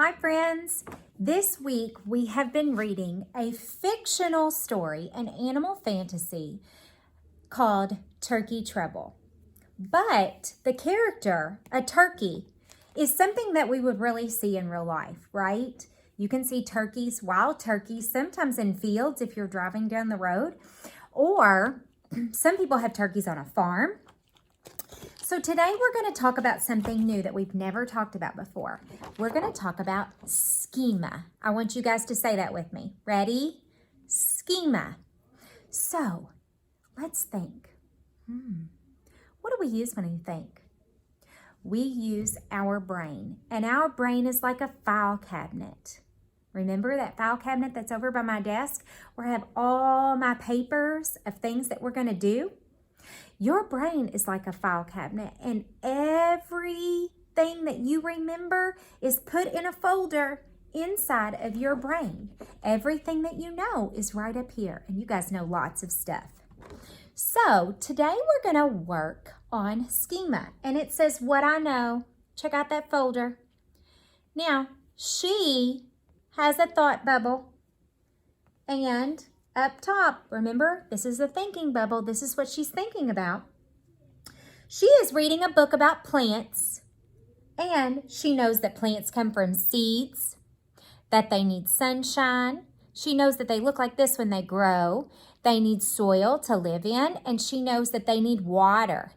Hi friends! This week we have been reading a fictional story, an animal fantasy called Turkey Trouble. But the character, a turkey, is something that we would really see in real life, right? You can see turkeys, wild turkeys, sometimes in fields if you're driving down the road, or some people have turkeys on a farm. So today we're going to talk about something new that we've never talked about before. We're going to talk about schema. I want you guys to say that with me. Ready? Schema. So let's think. What do we use when we think? We use our brain, and our brain is like a file cabinet. Remember that file cabinet that's over by my desk where I have all my papers of things that we're going to do? Your brain is like a file cabinet, and everything that you remember is put in a folder inside of your brain. Everything that you know is right up here, and you guys know lots of stuff. So today we're going to work on schema, and it says what I know. Check out that folder. Now, she has a thought bubble, and up top, remember, this is the thinking bubble. This is what she's thinking about. She is reading a book about plants, and she knows that plants come from seeds, that they need sunshine. She knows that they look like this when they grow. They need soil to live in, and she knows that they need water.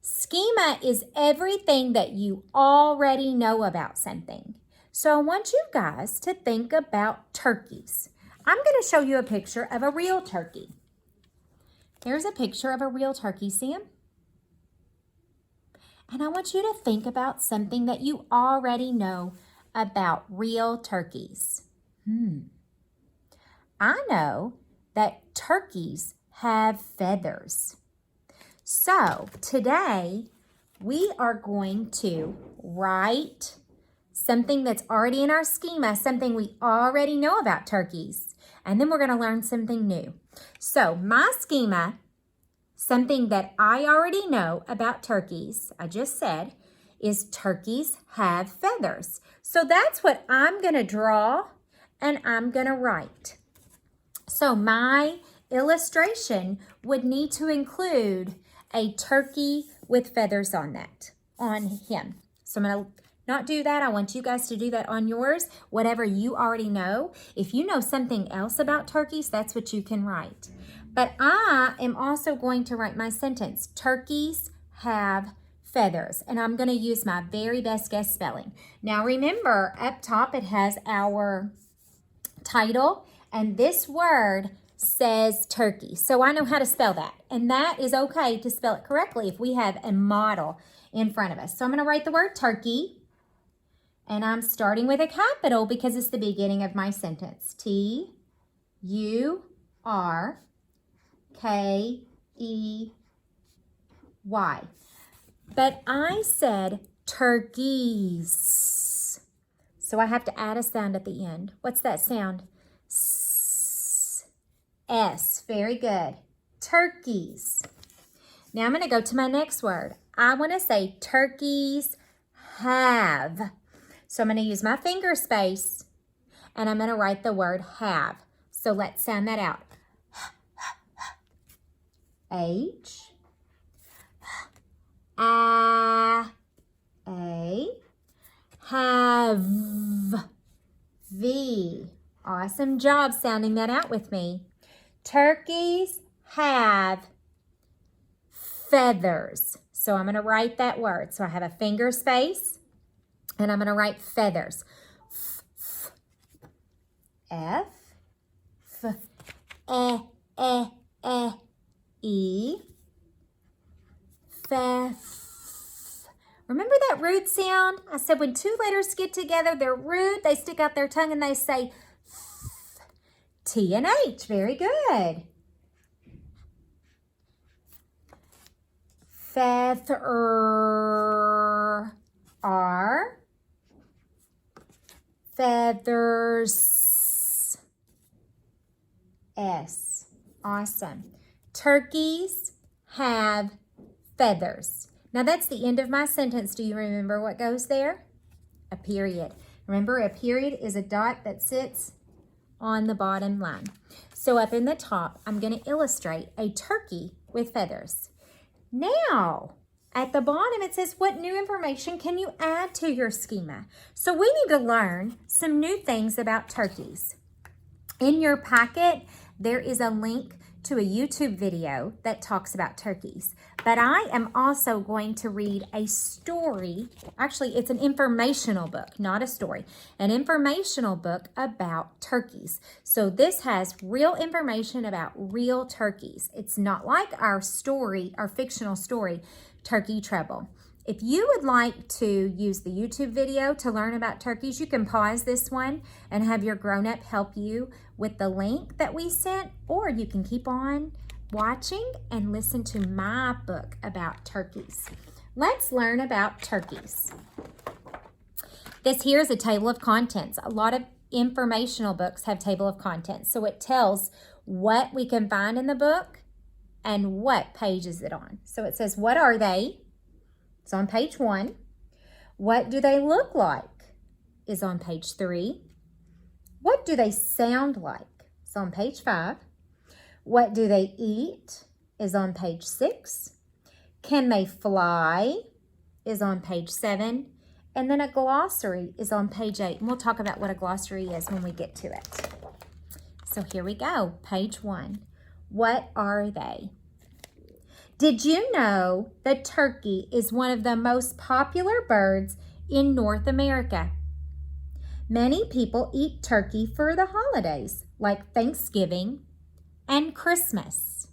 Schema is everything that you already know about something. So I want you guys to think about turkeys. I'm going to show you a picture of a real turkey. There's a picture of a real turkey, Sam. And I want you to think about something that you already know about real turkeys. I know that turkeys have feathers. So today we are going to write something that's already in our schema, something we already know about turkeys. And then we're going to learn something new. So my schema, something that I already know about turkeys, I just said, is turkeys have feathers. So that's what I'm going to draw and I'm going to write. So my illustration would need to include a turkey with feathers on him. So I'm going to not do that. I want you guys to do that on yours, whatever you already know. If you know something else about turkeys, that's what you can write. But I am also going to write my sentence. Turkeys have feathers, and I'm going to use my very best guess spelling. Now remember, up top it has our title, and this word says turkey. So I know how to spell that, and that is okay to spell it correctly if we have a model in front of us. So I'm going to write the word turkey. And I'm starting with a capital because it's the beginning of my sentence. T-U-R-K-E-Y. But I said turkeys. So I have to add a sound at the end. What's that sound? S. Very good. Turkeys. Now I'm going to go to my next word. I want to say turkeys have. So I'm going to use my finger space, and I'm going to write the word have. So let's sound that out. H, A, have, V. Awesome job sounding that out with me. Turkeys have feathers. So I'm going to write that word. So I have a finger space. And I'm going to write feathers. F, E, F. Remember that root sound? I said when two letters get together, they're root. They stick out their tongue and they say F. T and H. Very good. Feather, R. Feathers, S. Awesome. Turkeys have feathers. Now that's the end of my sentence. Do you remember what goes there? A period. Remember, a period is a dot that sits on the bottom line. So up in the top, I'm going to illustrate a turkey with feathers. Now, at the bottom, it says, what new information can you add to your schema? So we need to learn some new things about turkeys. In your packet, there is a link to a YouTube video that talks about turkeys. But I am also going to read a story. Actually, it's an informational book, not a story. An informational book about turkeys. So this has real information about real turkeys. It's not like our story, our fictional story, Turkey Treble. If you would like to use the YouTube video to learn about turkeys, you can pause this one and have your grown-up help you with the link that we sent, or you can keep on watching and listen to my book about turkeys. Let's learn about turkeys. This here is a table of contents. A lot of informational books have table of contents, so it tells what we can find in the book and what page is it on. So it says, what are they? It's on page 1. What do they look like? Is on page 3. What do they sound like? It's on page 5. What do they eat? Is on page 6. Can they fly? Is on page 7. And then a glossary is on page 8. And we'll talk about what a glossary is when we get to it. So here we go, page 1. What are they? Did you know that turkey is one of the most popular birds in North America? Many people eat turkey for the holidays, like Thanksgiving and Christmas.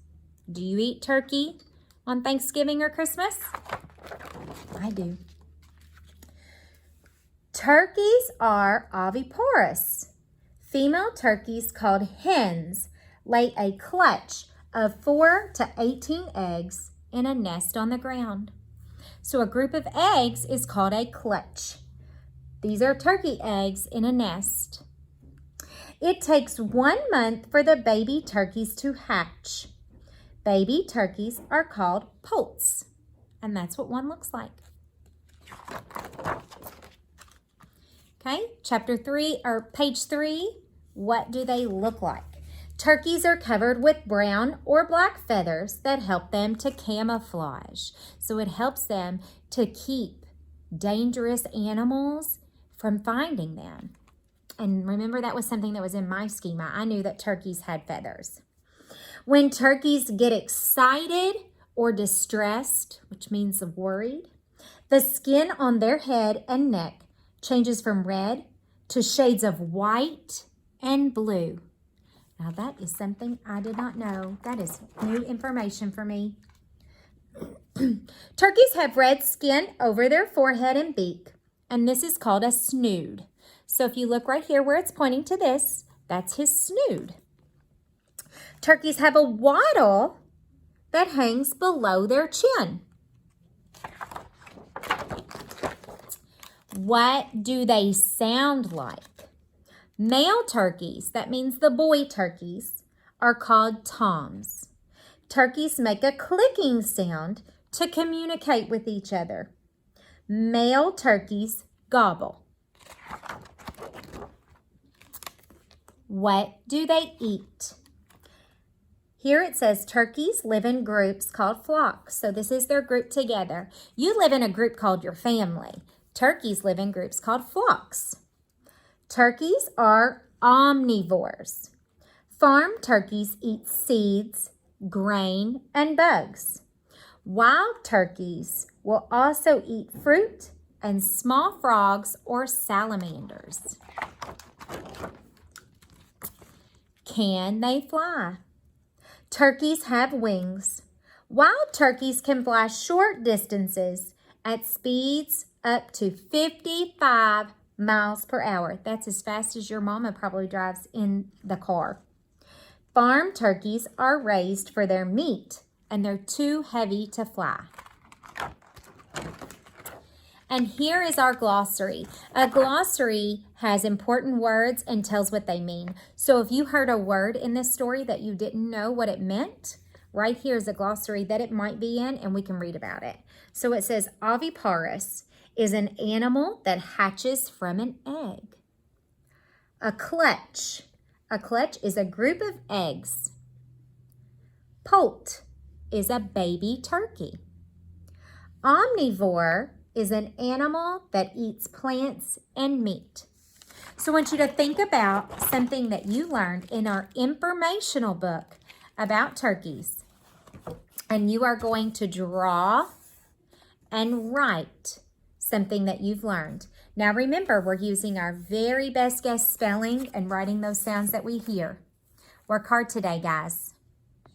Do you eat turkey on Thanksgiving or Christmas? I do. Turkeys are oviparous. Female turkeys, called hens, lay a clutch of 4 to 18 eggs in a nest on the ground. So a group of eggs is called a clutch. These are turkey eggs in a nest. It takes 1 month for the baby turkeys to hatch. Baby turkeys are called poults, and that's what one looks like. Okay, chapter 3 or page 3, what do they look like? Turkeys are covered with brown or black feathers that help them to camouflage. So it helps them to keep dangerous animals from finding them. And remember, that was something that was in my schema. I knew that turkeys had feathers. When turkeys get excited or distressed, which means worried, the skin on their head and neck changes from red to shades of white and blue. Now that is something I did not know. That is new information for me. Turkeys have red skin over their forehead and beak, and this is called a snood. So if you look right here where it's pointing to this, that's his snood. Turkeys have a wattle that hangs below their chin. What do they sound like? Male turkeys, that means the boy turkeys, are called toms. Turkeys make a clicking sound to communicate with each other. Male turkeys gobble. What do they eat? Here it says turkeys live in groups called flocks. So this is their group together. You live in a group called your family. Turkeys live in groups called flocks. Turkeys are omnivores. Farm turkeys eat seeds, grain, and bugs. Wild turkeys will also eat fruit and small frogs or salamanders. Can they fly? Turkeys have wings. Wild turkeys can fly short distances at speeds up to 55 miles per hour. That's as fast as your mama probably drives in the car. Farm turkeys are raised for their meat, and they're too heavy to fly. And here is our glossary. A glossary has important words and tells what they mean. So if you heard a word in this story that you didn't know what it meant, right here is a glossary that it might be in, and we can read about it. So it says oviparous. is an animal that hatches from an egg. A clutch. A clutch is a group of eggs. Poult is a baby turkey. Omnivore is an animal that eats plants and meat. So I want you to think about something that you learned in our informational book about turkeys. And you are going to draw and write something that you've learned. Now remember, we're using our very best guess spelling and writing those sounds that we hear. Work hard today, guys.